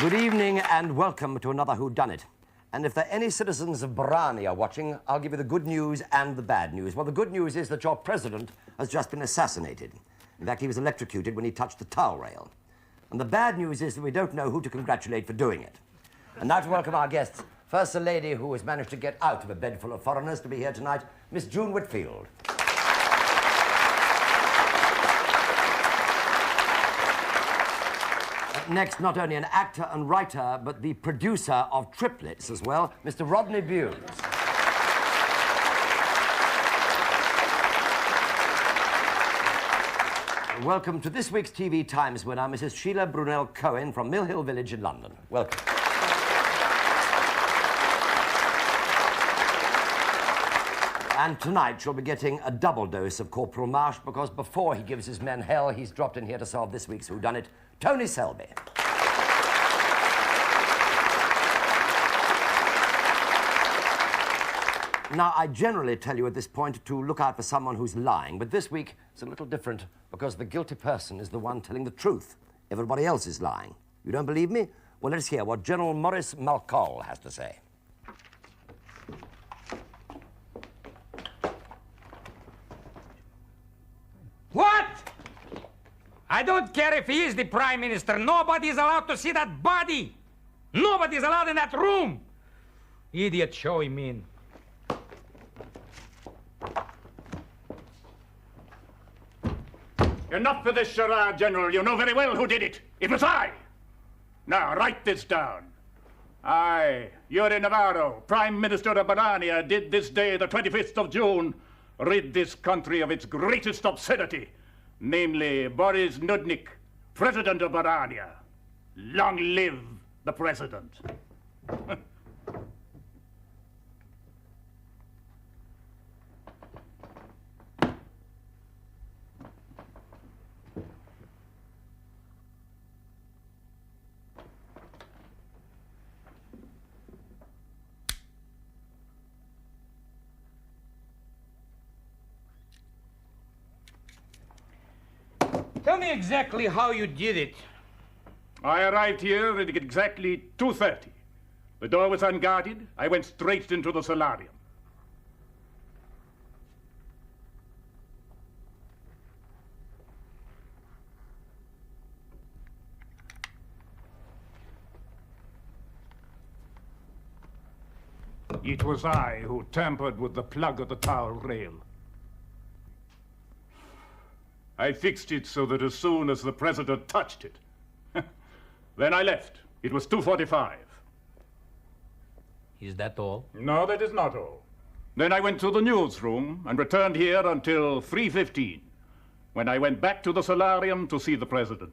Good evening and welcome to another Whodunnit. And if there are any citizens of Brani are watching, I'll give you the good news and the bad news. Well, the good news is that your president has just been assassinated. In fact, he was electrocuted when he touched the towel rail. And the bad news is that we don't know who to congratulate for doing it. And now to welcome our guests. First, a lady who has managed to get out of a bed full of foreigners to be here tonight, Miss June Whitfield. Next, not only an actor and writer, but the producer of Triplets as well, Mr. Rodney Bewes. Welcome to this week's TV Times winner, Mrs. Sheila Brunel-Cohen from Mill Hill Village in London. Welcome. And tonight she'll be getting a double dose of Corporal Marsh because before he gives his men hell, he's dropped in here to solve this week's Whodunnit, Tony Selby. Now, I generally tell you at this point to look out for someone who's lying, but this week it's a little different because the guilty person is the one telling the truth. Everybody else is lying. You don't believe me? Well, let's hear what General Maurice Malcol has to say. What? I don't care if he is the Prime Minister. Nobody's allowed to see that body. Nobody's allowed in that room. Idiot, show him in. Enough of this charade, General. You know very well who did it. It was I. Now, write this down. I, Yuri Navarro, Prime Minister of Barania, did this day, the 25th of June, rid this country of its greatest obscenity, namely Boris Nudnik, President of Barania. Long live the President. Tell me exactly how you did it. I arrived here at exactly 2:30. The door was unguarded. I went straight into the solarium. It was I who tampered with the plug of the towel rail. I fixed it so that as soon as the President touched it, then I left. It was 2:45. Is that all? No, that is not all. Then I went to the newsroom and returned here until 3:15, when I went back to the solarium to see the President.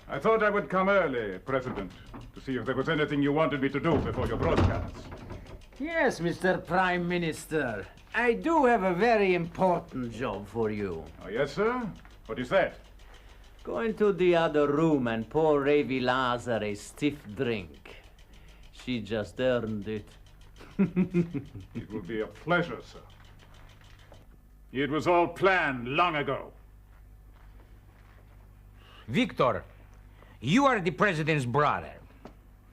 I thought I would come early, President, to see if there was anything you wanted me to do before your broadcast. Yes, Mr. Prime Minister. I do have a very important job for you. Oh, yes, sir? What is that? Go into the other room and pour Ravi Lazar a stiff drink. She just earned it. It will be a pleasure, sir. It was all planned long ago. Victor, you are the President's brother.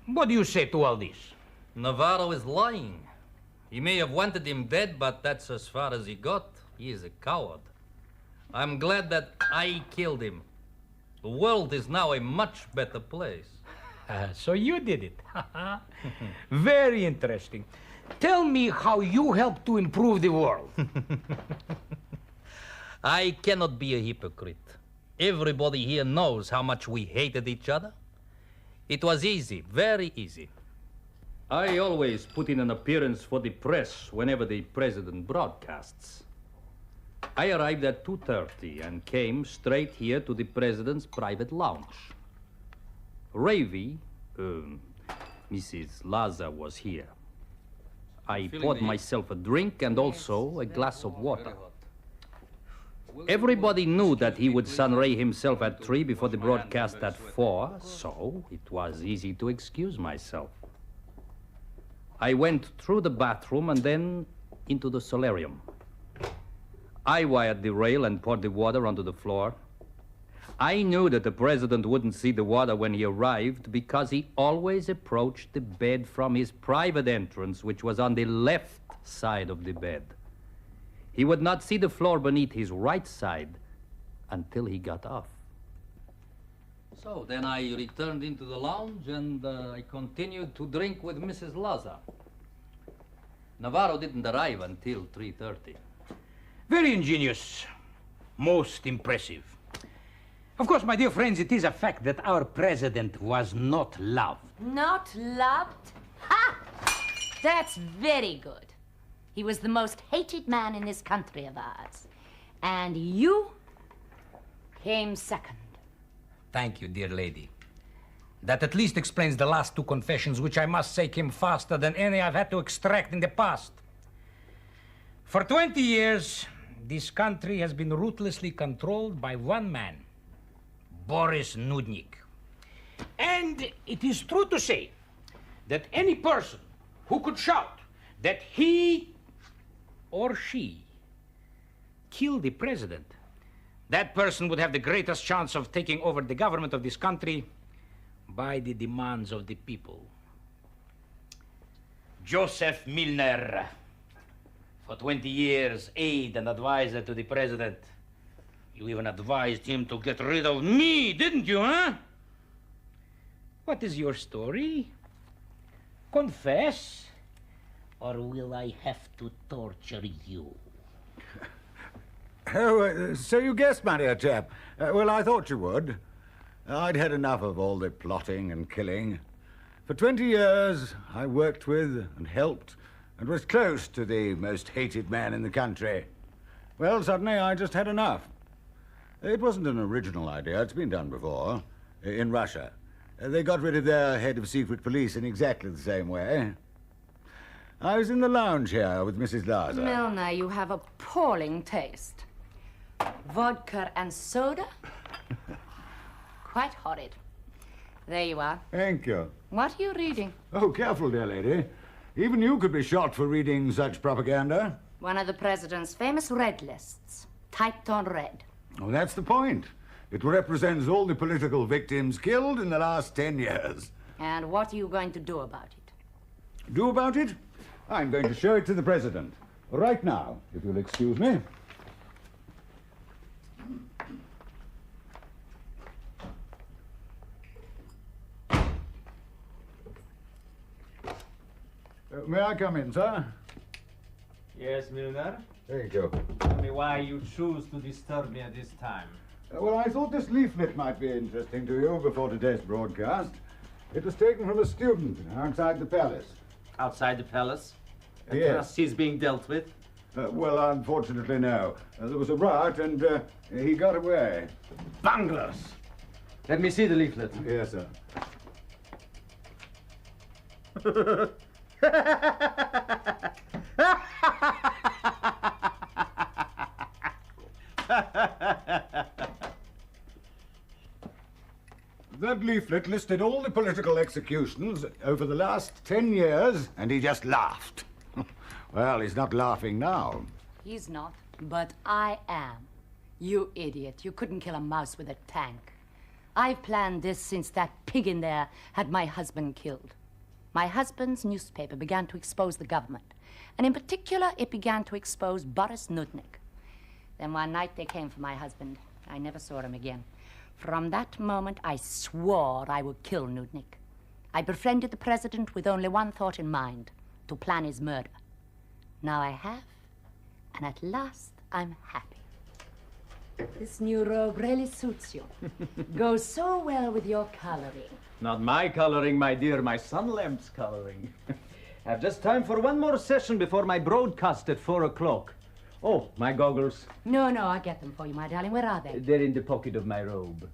What do you say to all this? Navarro is lying. He may have wanted him dead, but that's as far as he got. He is a coward. I'm glad that I killed him. The world is now a much better place. So you did it. Very interesting. Tell me how you helped to improve the world. I cannot be a hypocrite. Everybody here knows how much we hated each other. It was easy, very easy. I always put in an appearance for the press whenever the President broadcasts. I arrived at 2:30 and came straight here to the President's private lounge. Ravi, Mrs. Laza was here. I poured myself a drink and also a glass of water. Everybody knew that he would sunray himself at 3 before the broadcast at 4, so it was easy to excuse myself. I went through the bathroom and then into the solarium. I wired the rail and poured the water onto the floor. I knew that the president wouldn't see the water when he arrived because he always approached the bed from his private entrance, which was on the left side of the bed. He would not see the floor beneath his right side until he got off. So then I returned into the lounge and I continued to drink with Mrs. Laza. Navarro didn't arrive until 3:30. Very ingenious. Most impressive. Of course, my dear friends, it is a fact that our president was not loved. Not loved? Ha! That's very good. He was the most hated man in this country of ours. And you came second. Thank you, dear lady. That at least explains the last two confessions, which I must say came faster than any I've had to extract in the past. For 20 years, this country has been ruthlessly controlled by one man, Boris Nudnik. And it is true to say that any person who could shout that he or she killed the president, that person would have the greatest chance of taking over the government of this country by the demands of the people. Joseph Milner, for 20 years, aide and advisor to the president. You even advised him to get rid of me, didn't you, huh? What is your story? Confess, or will I have to torture you? Oh, so you guessed, my dear chap. Well, I thought you would. I'd had enough of all the plotting and killing. For 20 years, I worked with and helped and was close to the most hated man in the country. Well, suddenly I just had enough. It wasn't an original idea. It's been done before. In Russia. They got rid of their head of secret police in exactly the same way. I was in the lounge here with Mrs. Laza. Milner, you have appalling taste. Vodka and soda? Quite horrid. There you are. Thank you. What are you reading? Oh, careful, dear lady. Even you could be shot for reading such propaganda. One of the president's famous red lists, typed on red. Oh, that's the point. It represents all the political victims killed in the last 10 years. And what are you going to do about it? Do about it? I'm going to show it to the president. Right now, if you'll excuse me. May I come in, sir? Yes, Milner? Thank you. Tell me why you choose to disturb me at this time. Well, I thought this leaflet might be interesting to you before today's broadcast. It was taken from a student outside the palace. Outside the palace? And Yes. he's being dealt with? Well, unfortunately, no. There was a riot and he got away. Bunglers! Let me see the leaflet. Yes, sir. That leaflet listed all the political executions over the last 10 years, and he just laughed. Well, he's not laughing now. He's not, but I am. You idiot. You couldn't kill a mouse with a tank. I've planned this since that pig in there had my husband killed. My husband's newspaper began to expose the government, and in particular, it began to expose Boris Nudnik. Then one night they came for my husband. I never saw him again. From that moment, I swore I would kill Nudnik. I befriended the president with only one thought in mind, to plan his murder. Now I have, and at last I'm happy. This new robe really suits you. Goes so well with your coloring. Not my coloring, my dear, my sun lamp's coloring. I've just time for one more session before my broadcast at 4 o'clock. Oh, my goggles. No, I'll get them for you, my darling. Where are they? They're in the pocket of my robe.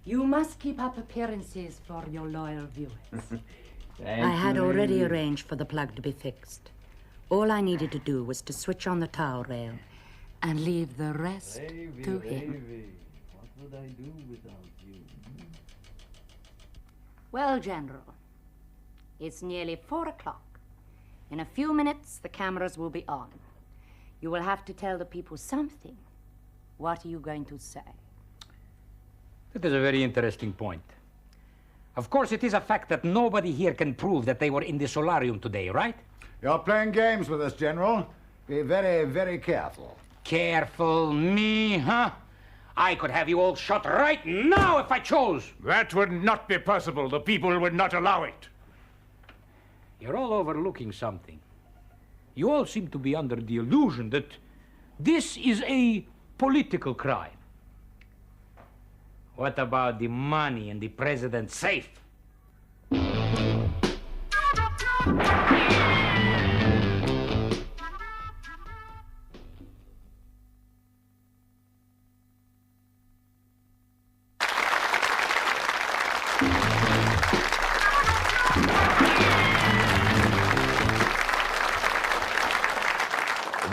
You must keep up appearances for your loyal viewers. Thank I had you, already lady. arranged for the plug to be fixed. All I needed to do was to switch on the towel rail and leave the rest to him. What would I do without you? Well, General, it's nearly 4 o'clock. In a few minutes, the cameras will be on. You will have to tell the people something. What are you going to say? That is a very interesting point. Of course, it is a fact that nobody here can prove that they were in the solarium today, right? You're playing games with us, General. Be very, very careful. Careful, me, huh? I could have you all shot right now if I chose. That would not be possible. The people would not allow it. You're all overlooking something. You all seem to be under the illusion that this is a political crime. What about the money in the president's safe?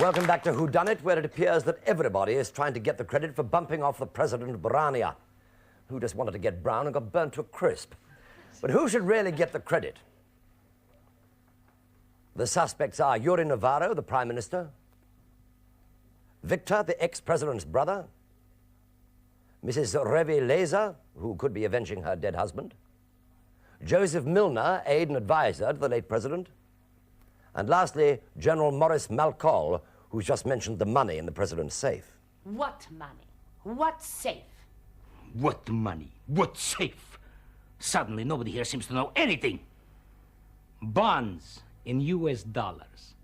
Welcome back to Whodunnit, where it appears that everybody is trying to get the credit for bumping off the president of Barania, who just wanted to get brown and got burnt to a crisp. But who should really get the credit? The suspects are Yuri Navarro, the Prime Minister, Victor, the ex-president's brother, Mrs. Revi Leza, who could be avenging her dead husband, Joseph Milner, aide and advisor to the late president, and lastly, General Maurice Malcol, who's just mentioned the money in the president's safe. What money? What safe? What money? What safe? Suddenly, nobody here seems to know anything. Bonds in US dollars,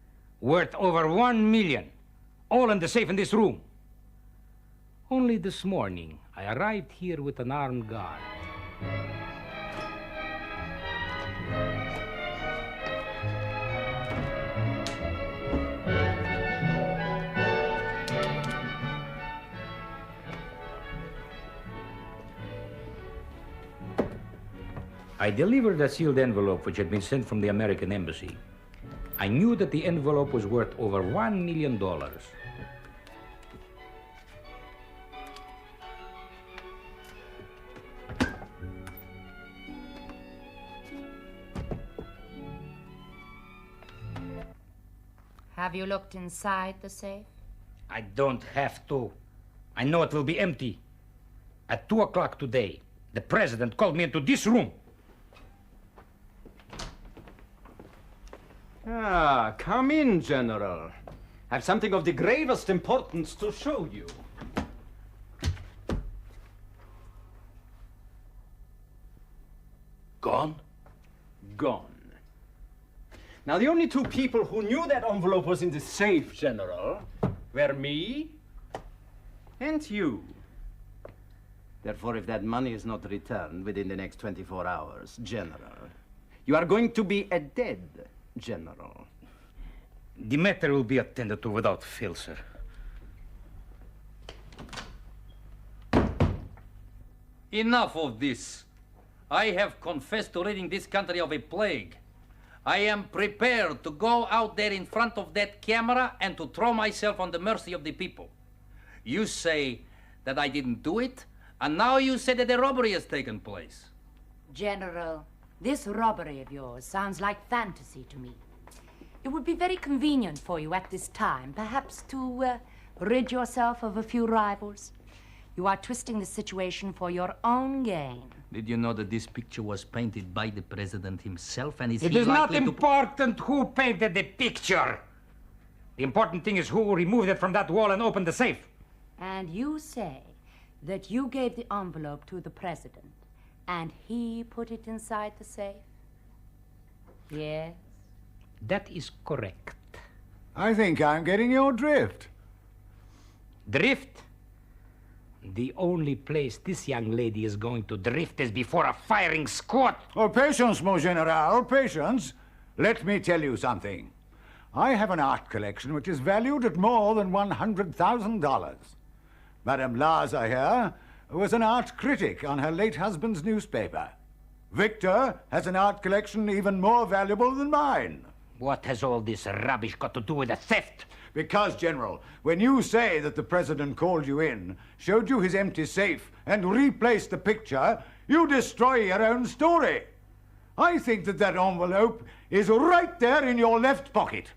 worth over 1 million, all in the safe in this room. Only this morning, I arrived here with an armed guard. I delivered a sealed envelope which had been sent from the American embassy. I knew that the envelope was worth over $1 million. Have you looked inside the safe? I don't have to. I know it will be empty. At 2 o'clock today, the president called me into this room. Ah, come in, General. I've something of the gravest importance to show you. Gone? Gone. Now, the only two people who knew that envelope was in the safe, General, were me and you. Therefore, if that money is not returned within the next 24 hours, General, you are going to be a dead General. The matter will be attended to without fail, sir. Enough of this. I have confessed to ridding this country of a plague. I am prepared to go out there in front of that camera and to throw myself on the mercy of the people. You say that I didn't do it, and now you say that a robbery has taken place. General, this robbery of yours sounds like fantasy to me. It would be very convenient for you at this time, perhaps to rid yourself of a few rivals. You are twisting the situation for your own gain. Did you know that this picture was painted by the president himself, and It is not important who painted the picture. The important thing is who removed it from that wall and opened the safe. And you say that you gave the envelope to the president, and he put it inside the safe? Yes? That is correct. I think I'm getting your drift. Drift? The only place this young lady is going to drift is before a firing squad. Oh, patience, mon général, patience. Let me tell you something. I have an art collection which is valued at more than $100,000. Madame Laza here was an art critic on her late husband's newspaper. Victor has an art collection even more valuable than mine. What has all this rubbish got to do with the theft? Because, General, when you say that the President called you in, showed you his empty safe, and replaced the picture, you destroy your own story. I think that that envelope is right there in your left pocket.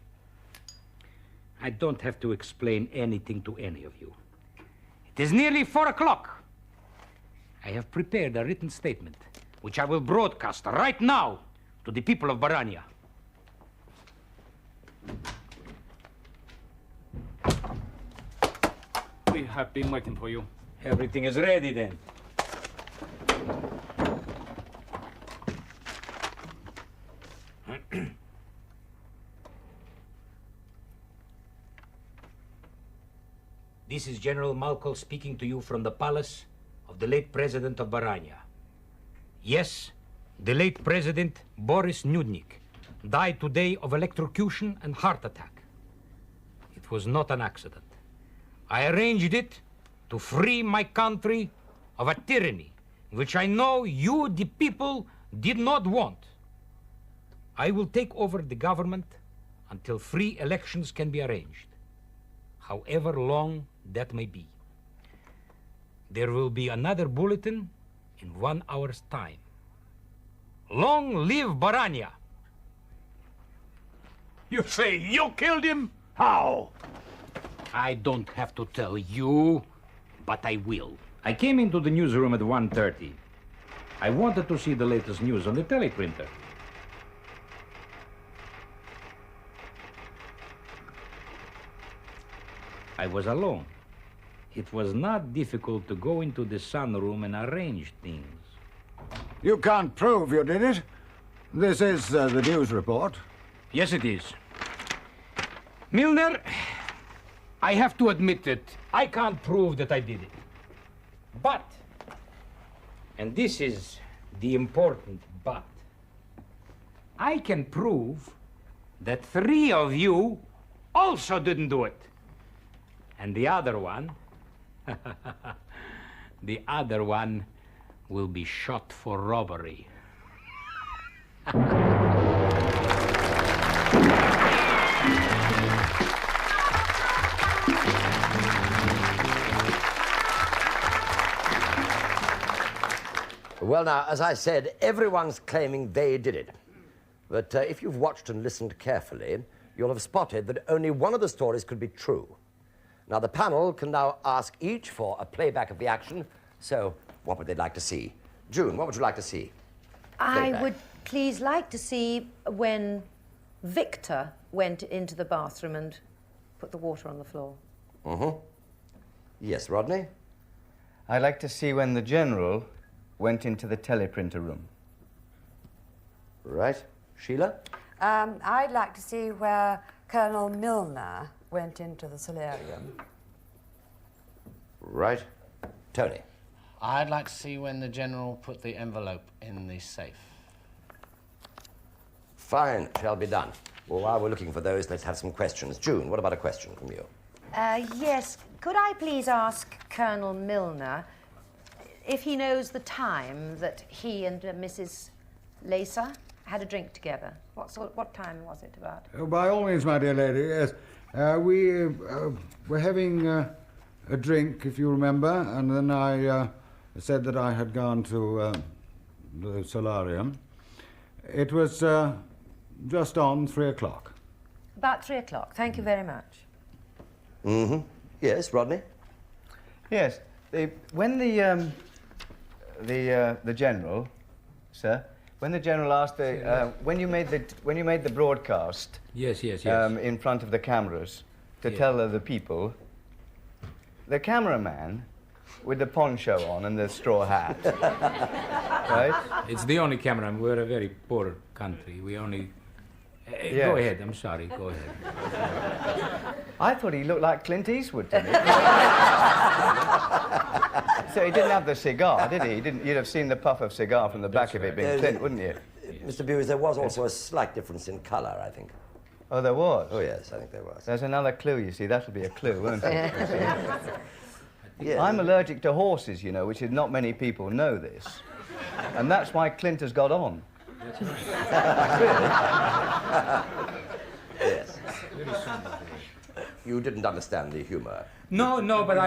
I don't have to explain anything to any of you. It is nearly 4 o'clock. I have prepared a written statement, which I will broadcast right now to the people of Barania. We have been waiting for you. Everything is ready then. This is General Malkol speaking to you from the palace of the late President of Barania. Yes, the late President Boris Nudnik died today of electrocution and heart attack. It was not an accident. I arranged it to free my country of a tyranny which I know you, the people, did not want. I will take over the government until free elections can be arranged, however long that may be. There will be another bulletin in 1 hour's time. Long live Barania! You say you killed him? How? I don't have to tell you, but I will. I came into the newsroom at 1:30. I wanted to see the latest news on the teleprinter. I was alone. It was not difficult to go into the sunroom and arrange things. You can't prove you did it. This is the news report. Yes, it is. Milner, I have to admit that I can't prove that I did it. But, and this is the important but, I can prove that 3 of you also didn't do it. And the other one, the other one will be shot for robbery. Well, now, as I said, everyone's claiming they did it. But if you've watched and listened carefully, you'll have spotted that only one of the stories could be true. Now, the panel can now ask each for a playback of the action. So, what would they like to see? June, what would you like to see? I Playback. would please like to see when Victor went into the bathroom and put the water on the floor. Mm-hmm. Yes, Rodney? I'd like to see when the General went into the teleprinter room. Right. Sheila? I'd like to see where Colonel Milner went into the solarium. Right. Tony? I'd like to see when the General put the envelope in the safe. Fine, shall be done. Well, while we're looking for those, let's have some questions. June, what about a question from you? Yes, could I please ask Colonel Milner if he knows the time that he and Mrs. Lacer had a drink together? What time was it about? Oh, by all means, my dear lady, yes. We were having a drink, if you remember, and then I said that I had gone to the solarium. It was just on 3 o'clock. About 3 o'clock. Thank you very much. Mm-hmm. Yes, Rodney? Yes, when the General, sir, when the General asked when you made the broadcast. Yes. In front of the cameras to tell the people, the cameraman with the poncho on and the straw hat, right? It's the only camera. We're a very poor country. We only... Go ahead, I'm sorry, go ahead. I thought he looked like Clint Eastwood to me. So he didn't have the cigar, did he? You'd have seen the puff of cigar from the back of it being Clint, wouldn't you? Mr. Bewes, there was also a slight difference in colour, I think. Oh, there was? Oh, yes, I think there was. There's another clue, you see. That'll be a clue, won't it? Yes. I'm allergic to horses, you know, which is not many people know this. And that's why Clint has got on. That's right. Really? You didn't understand the humor. No, but If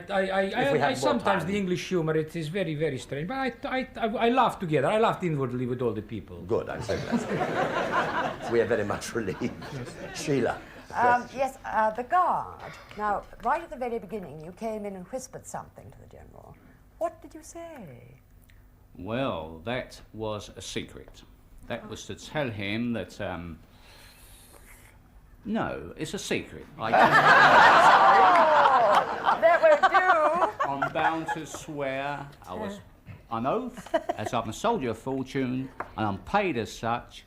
we I had more sometimes time. the English humor, it is very, very strange. But I laugh together. I laughed inwardly with all the people. Good, I'm so glad. We are very much relieved. Sheila. Yes, the guard. Now, right at the very beginning, you came in and whispered something to the General. What did you say? Well, that was a secret. That was to tell him that, no, it's a secret. That will do. I'm bound to swear I was on oath, as I'm a soldier of fortune, and I'm paid as such.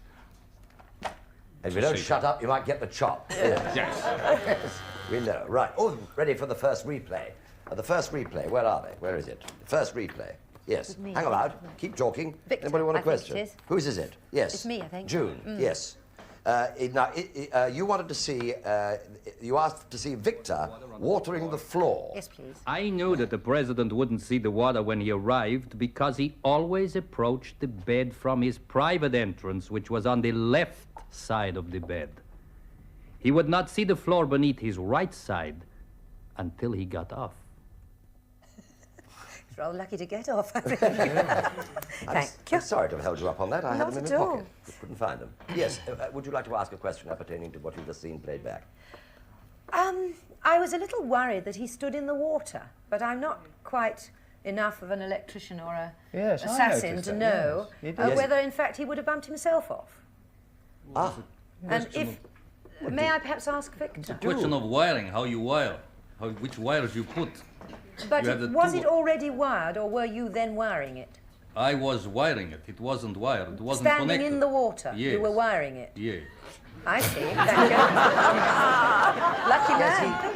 If you don't shut up, you might get the chop. Yes. Yes. We know. Right. Oh, ready for the first replay. The first replay, where are they? Where is it? The first replay. Yes. With me. Hang about. Keep talking. Victor, Anybody want a I think question? it is. Whose is it? Yes. It's me, I think. June. Yes. You wanted to see, you asked to see Victor watering the floor. Yes, please. I knew that the president wouldn't see the water when he arrived because he always approached the bed from his private entrance, which was on the left side of the bed. He would not see the floor beneath his right side until he got off. He's rather lucky to get off. I'm sorry to have held you up on that. I had them in my pocket. Couldn't find them. Yes. Would you like to ask a question pertaining to what you've just seen played back? I was a little worried that he stood in the water, but I'm not quite enough of an electrician or a Yes, I assassin noticed to that, know yes. Yes. whether, in fact, he would have bumped himself off. Ah. And if... May I perhaps ask Victor? Question of wiring, how you wire, which wires you put. But You have the was two- it already wired, or were you then wiring it? I was wiring it. It wasn't wired. It wasn't Standing connected. in the water, Yes. you were wiring it. Yeah. I see. Thank you. Lucky man.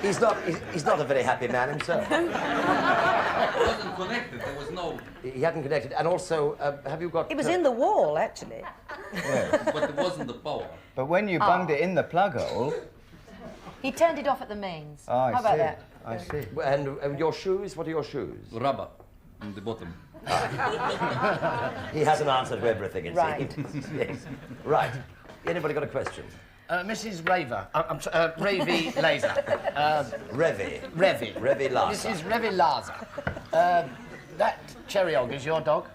He's not a very happy man himself. It wasn't connected. There was no... He hadn't connected. And also, have you got... It was in the wall, actually. But it wasn't the power. But when you bunged it in the plug hole... He turned it off at the mains. Oh, I How about see. that? I see. And your shoes? What are your shoes? Rubber in the bottom. He hasn't answered to everything, it Right. seems. Yes. Right. Anybody got a question? Mrs. Raver. I'm sorry, Ravy Laser. Revy. Revy. Revy Laza. Mrs. Revy Laser. That cherryog is your dog?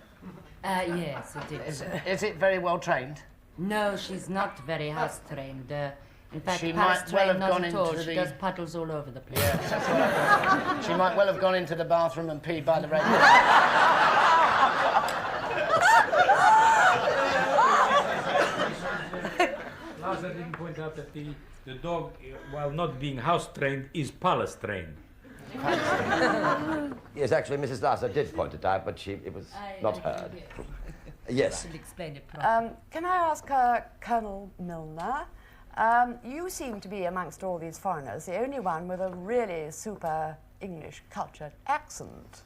Yes, it is. Is it very well trained? No, she's not very house trained. In fact, She palace might well trained have not gone at all. into She the- does puddles all over the place. Yeah, that's right. She might well have gone into the bathroom and peed by the radio. Lazar didn't point out that the dog, while not being house trained, is palace trained. Yes, actually, Mrs. Laza did point it out, but it was not heard. Yes. She'll explain it properly. Can I ask Colonel Milner? You seem to be, amongst all these foreigners, the only one with a really super English cultured accent.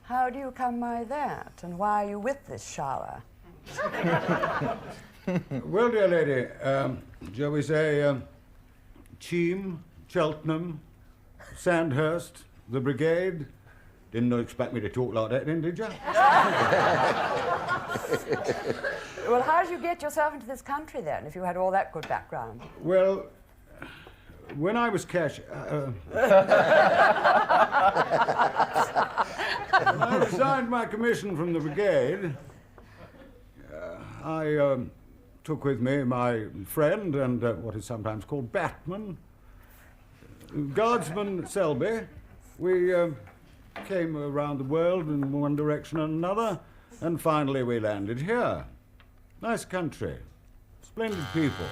How do you come by that, and why are you with this shower? Well, dear lady, shall we say Cheam, Cheltenham, Sandhurst, the Brigade? Didn't expect me to talk like that, then, did you? Well, how did you get yourself into this country, then, if you had all that good background? Well, when I was when I resigned my commission from the brigade, I took with me my friend and what is sometimes called Batman, Guardsman Selby. We came around the world in one direction and another, and finally we landed here. Nice country, splendid people.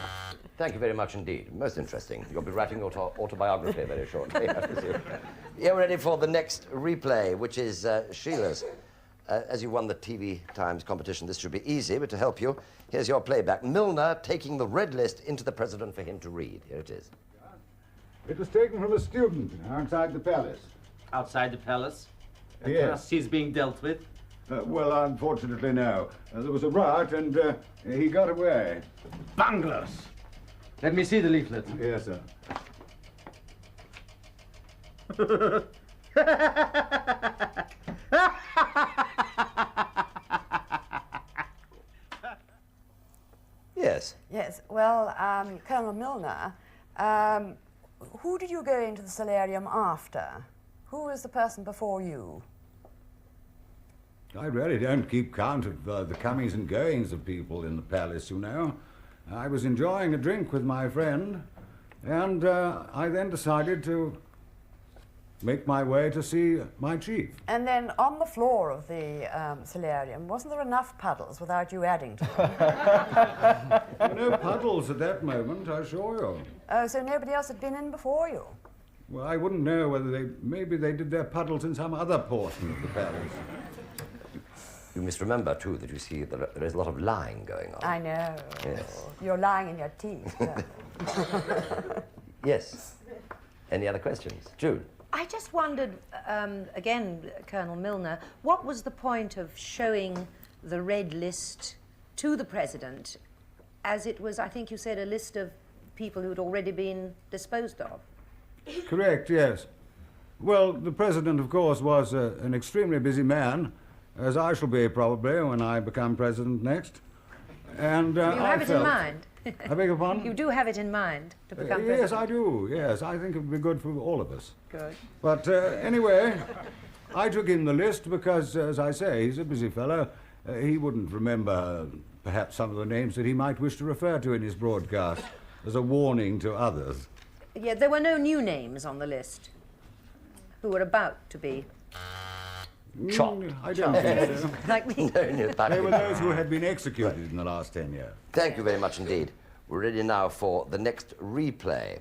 Thank you very much indeed. Most interesting. You'll be writing your autobiography very shortly, I presume. You're ready for the next replay, which is Sheila's. As you won the TV Times competition, this should be easy, but to help you, here's your playback. Milner taking the red list into the president for him to read. Here it is. It was taken from a student outside the palace. Outside the palace? Yes. He's being dealt with? Well, unfortunately, no. There was a riot and he got away. Bunglers! Let me see the leaflet. Yes, sir. Yes. Yes, well, Colonel Milner, Who did you go into the solarium after? Who was the person before you? I really don't keep count of the comings and goings of people in the palace, you know. I was enjoying a drink with my friend, and I then decided to make my way to see my chief. And then on the floor of the solarium, wasn't there enough puddles without you adding to them? There were no puddles at that moment, I assure you. Oh, so nobody else had been in before you? Well, I wouldn't know whether maybe they did their puddles in some other portion of the palace. You must remember, too, that you see there is a lot of lying going on. I know. Yes. You're lying in your teeth. Yes. Any other questions? Jude? I just wondered, again, Colonel Milner, what was the point of showing the red list to the President, as it was, I think you said, a list of people who had already been disposed of? Correct, yes. Well, the President, of course, was an extremely busy man, as I shall be probably when I become President next. And you have it in mind? I beg your pardon? You do have it in mind to become President? Yes, I do, yes. I think it would be good for all of us. Good. But anyway, I took him the list because, as I say, he's a busy fellow. He wouldn't remember perhaps some of the names that he might wish to refer to in his broadcast as a warning to others. Yeah, there were no new names on the list who were about to be. Chopped. I don't think so. Like me. They were those who had been executed in the last 10 years. Thank you very much indeed. We're ready now for the next replay.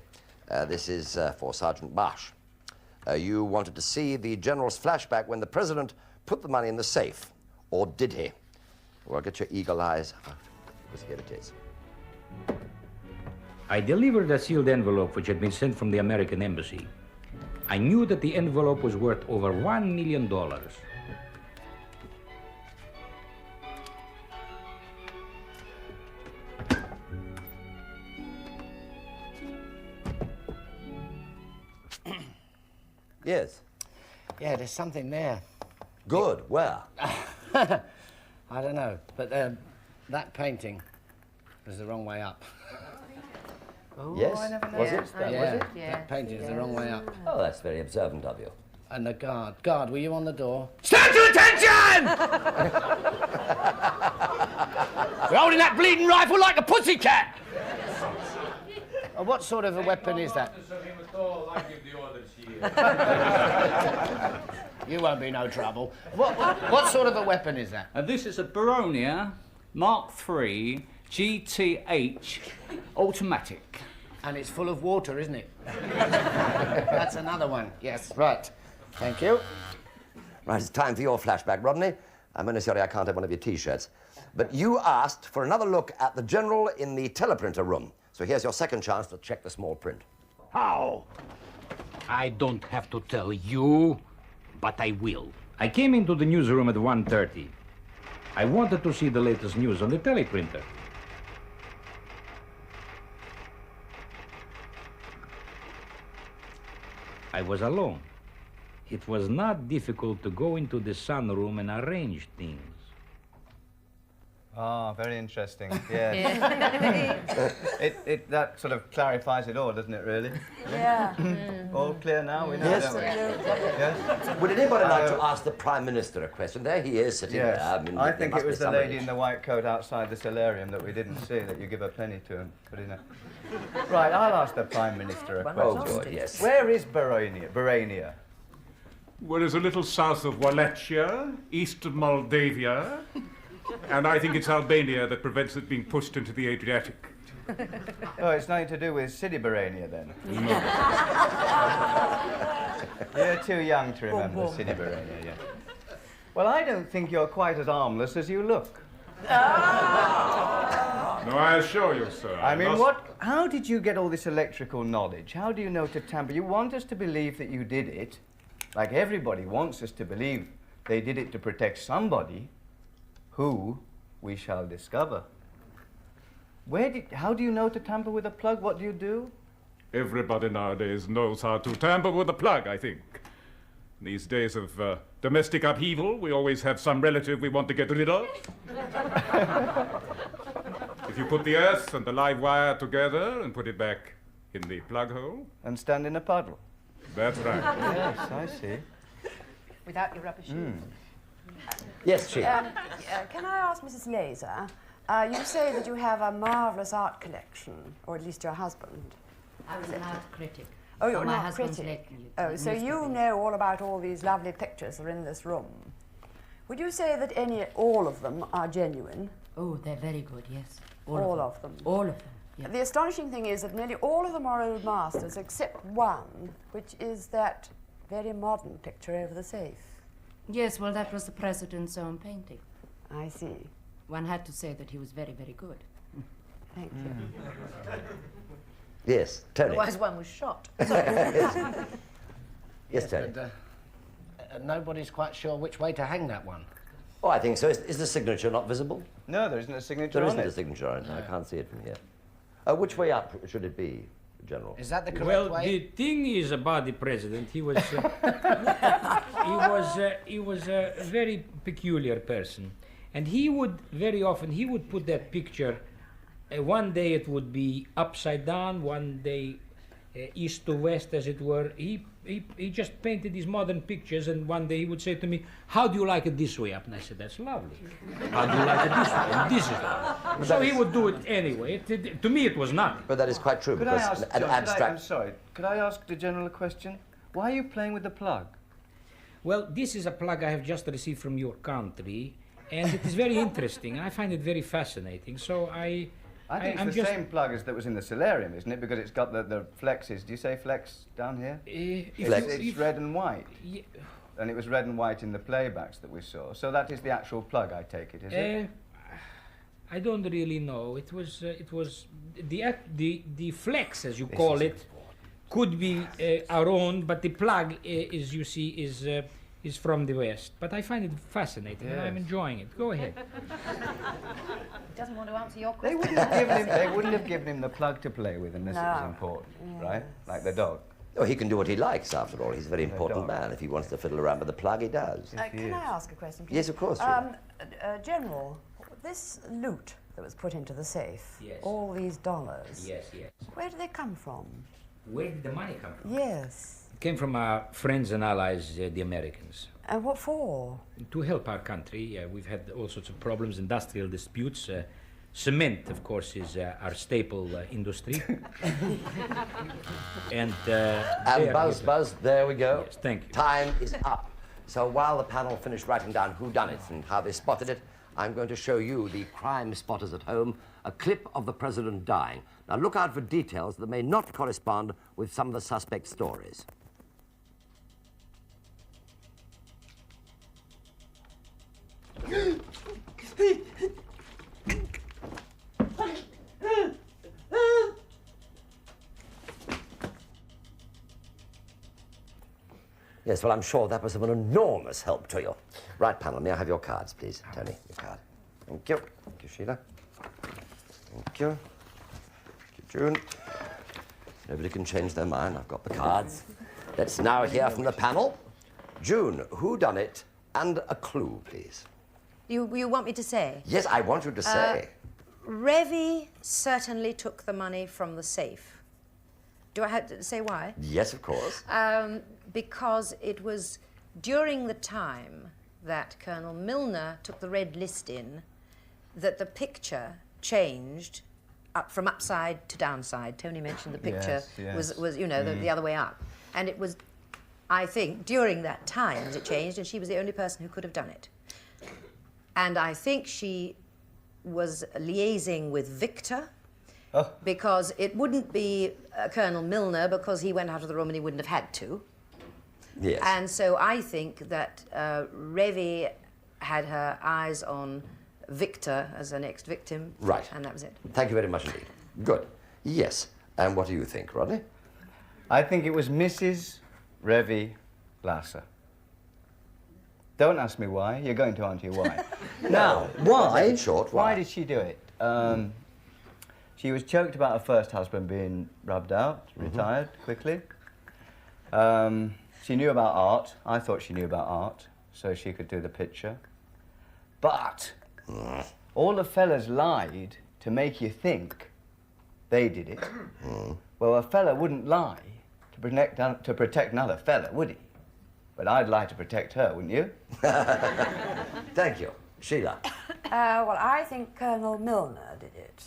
This is for Sergeant Marsh. You wanted to see the General's flashback when the President put the money in the safe. Or did he? Well, get your eagle eyes out, because here it is. I delivered a sealed envelope which had been sent from the American Embassy. I knew that the envelope was worth over $1 million. Yes. Yeah, there's something there. Good. Where? I don't know, but that painting was the wrong way up. Oh, yes. I never Was noticed. it? Yeah, Was it? that painting is the wrong way up. Oh, that's very observant of you. And the guard. Guard, were you on the door? Stand to attention! You're holding that bleeding rifle like a pussycat! What sort of a weapon is that? You won't be no trouble. What sort of a weapon is that? This is a Baronia Mark III GTH automatic. And it's full of water, isn't it? That's another one. Yes, right. Thank you. Right, it's time for your flashback, Rodney. I'm only sorry I can't have one of your T-shirts. But you asked for another look at the General in the teleprinter room. So here's your second chance to check the small print. How? I don't have to tell you, but I will. I came into the newsroom at 1:30. I wanted to see the latest news on the teleprinter. I was alone. It was not difficult to go into the sunroom and arrange things. Ah, very interesting. Yes. That sort of clarifies it all, doesn't it, really? Yeah. All clear now? We know, Yes. don't we? Yes. Would anybody like to ask the Prime Minister a question? There he is, sitting Yes. there. I think it was the lady in the white coat outside the solarium that we didn't see, that you give a penny to and put in a... Right, I'll ask the Prime Minister a question. Oh, good, yes. Where is Barania? Well, it's a little south of Wallachia, east of Moldavia, and I think it's Albania that prevents it being pushed into the Adriatic. Oh, it's nothing to do with City Barania, then? You're too young to remember City Barania, yeah. Well, I don't think you're quite as harmless as you look. No, I assure you, sir. I mean, how did you get all this electrical knowledge? How do you know to tamper? You want us to believe that you did it, like everybody wants us to believe they did it to protect somebody, who we shall discover. How do you know to tamper with a plug? What do you do? Everybody nowadays knows how to tamper with a plug, I think. These days of domestic upheaval, we always have some relative we want to get rid of. If you put the earth and the live wire together and put it back In the plug hole? And stand in a puddle. That's right. Yes, I see. Without your rubber shoes. Yes, she. Can I ask Mrs. Laser, you say that you have a marvellous art collection, or at least your husband. I was an art critic. Oh, you're my not husband's critic. lately, Oh, so you know all about all these lovely pictures that are in this room. Would you say that all of them are genuine? Oh, they're very good, yes. All of them. All of them. Yeah. The astonishing thing is that nearly all of them are old masters, except one, which is that very modern picture over the safe. Yes, well, that was the president's own painting. I see. One had to say that he was very, very good. Thank you. Yes, Tony. Otherwise one was shot. Yes, Tony. But, nobody's quite sure which way to hang that one. Oh, I think so. Is the signature not visible? No, there isn't a signature There on isn't it. a signature on it. I can't see it from here. Which way up should it be, General? Is that the correct Well, way? the thing is about the president, he was he was a very peculiar person, and he would very often put that picture. One day it would be upside down, one day east to west, as it were. He just painted these modern pictures, and one day he would say to me, "How do you like it this way up?" And I said, "That's lovely." "How do you like it this way?" And this is lovely. So he would do it anyway. To me, it was nothing. But that is quite true, Could I because ask, an John, abstract... I'm sorry, could I ask the General a question? Why are you playing with the plug? Well, this is a plug I have just received from your country, and it is very interesting. I find it very fascinating. So I think I'm it's the just same plug as that was in the solarium, isn't it? Because it's got the flexes. Do you say flex down here? It's red and white. Yeah. And it was red and white in the playbacks that we saw. So that is the actual plug, I take it, is it? I don't really know. It was the flex, as you call it, could be our own, but the plug, as you see, is from the West. But I find it fascinating, and I'm enjoying it. Go ahead. He doesn't want to answer your They question. wouldn't have given him the plug to play with unless it was important, right? Like the dog. Oh, he can do what he likes, after all. He's a very important man. If he wants to fiddle around with the plug, he does. Can I ask a question, please? Yes, of course. General, this loot that was put into the safe, Yes. all these dollars, Yes, yes. where did they come from? Where did the money come from? Yes. It came from our friends and allies, the Americans. And what for? To help our country. We've had all sorts of problems, industrial disputes. Cement, of course, is our staple industry. And Buzz, there we go. Yes, thank you. Time is up. So while the panel finished writing down whodunit and how they spotted it, I'm going to show you, the crime spotters at home, a clip of the president dying. Now look out for details that may not correspond with some of the suspect's stories. Yes, well, I'm sure that was of an enormous help to you. Right, panel, may I have your cards, please? Tony, your card. Thank you. Thank you, Sheila. Thank you. Thank you, June. Nobody can change their mind. I've got the cards. Let's now hear from the panel. June, whodunit and a clue, please. You want me to say? Yes, I want you to say. Revy certainly took the money from the safe. Do I have to say why? Yes, of course. Because it was during the time that Colonel Milner took the red list in that the picture changed up from upside to downside. Tony mentioned the picture was you know, the other way up. And it was, I think, during that time that it changed, and she was the only person who could have done it. And I think she was liaising with Victor, because it wouldn't be Colonel Milner, because he went out of the room and he wouldn't have had to. Yes. And so I think that Revy had her eyes on Victor as the next victim. Right. And that was it. Thank you very much indeed. Good. Yes. And what do you think, Rodney? I think it was Mrs. Revy Lasser. Don't ask me why. You're going to answer you why. Now, why? Short, why did she do it? She was choked about her first husband being rubbed out, retired quickly. She knew about art. I thought she knew about art, so she could do the picture. But all the fellas lied to make you think they did it. Well, a fella wouldn't lie to protect another fella, would he? But I'd lie to protect her, wouldn't you? Thank you. Sheila. Well, I think Colonel Milner did it.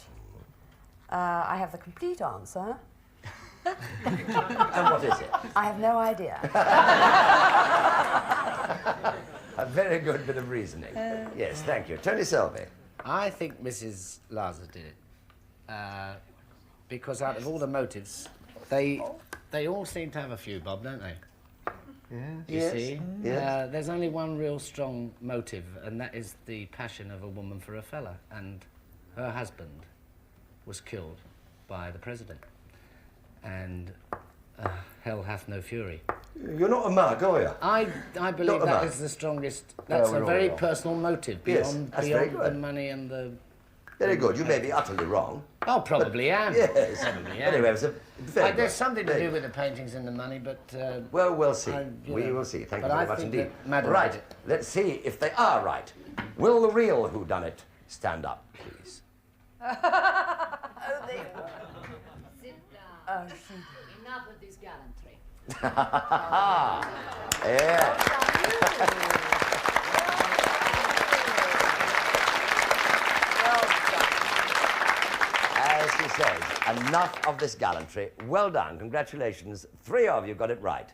I have the complete answer. And what is it? I have no idea. A very good bit of reasoning. Yes, thank you. Tony Selby. I think Mrs. Lazar did it. Because out of all the motives, they all seem to have a few, Bob, don't they? You Yes. see? Yes. There's only one real strong motive, and that is the passion of a woman for a fella. And her husband was killed by the president. And hell hath no fury. You're not a mug, are you? I believe Not a that mug. is the strongest. That's we're a all very wrong. personal motive Yes, beyond, that's very beyond the good. money and the. Very good. You may be utterly wrong. Oh, probably am. Yes. Probably am. Anyway, it was a very good. There's something to Very do good. with the paintings and the money, but. Well, we'll see. you We know, will see. Thank but you very I much think indeed. that Madam Right. did it. Let's see if they are right. Will the real whodunit stand up, please? Sit down. Oh, she did. Enough of this gallantry. Yeah. As he says, enough of this gallantry. Well done. Congratulations. 3 of you got it right.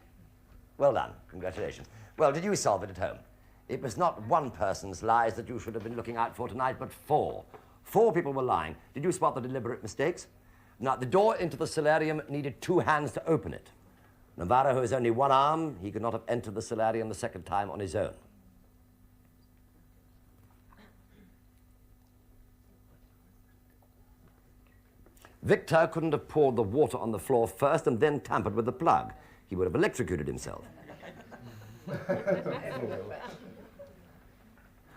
Well done. Congratulations. Well, did you solve it at home? It was not one person's lies that you should have been looking out for tonight, but 4. 4 people were lying. Did you spot the deliberate mistakes? Now, the door into the solarium needed 2 hands to open it. Navarro, who has only 1 arm, he could not have entered the solarium the second time on his own. Victor couldn't have poured the water on the floor first and then tampered with the plug. He would have electrocuted himself.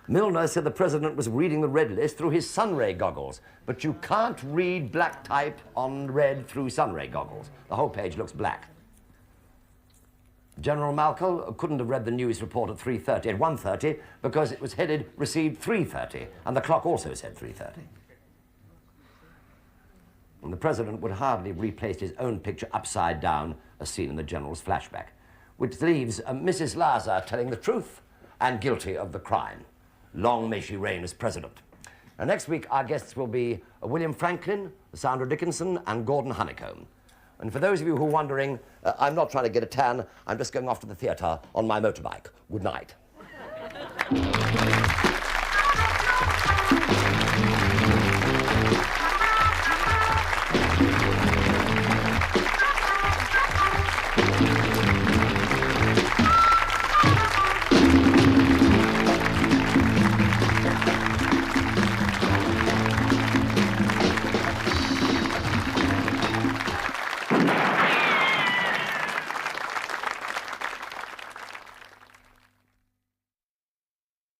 Milner said the president was reading the red list through his sunray goggles, but you can't read black type on red through sunray goggles. The whole page looks black. General Malcolm couldn't have read the news report at 3:30, at 1:30, because it was headed received 3:30, and the clock also said 3:30. And the president would hardly have replaced his own picture upside down as seen in the general's flashback, which leaves Mrs. Lazar telling the truth and guilty of the crime. Long may she reign as president. Now, next week, our guests will be William Franklin, Sandra Dickinson, and Gordon Honeycomb. And for those of you who are wondering, I'm not trying to get a tan, I'm just going off to the theatre on my motorbike. Good night.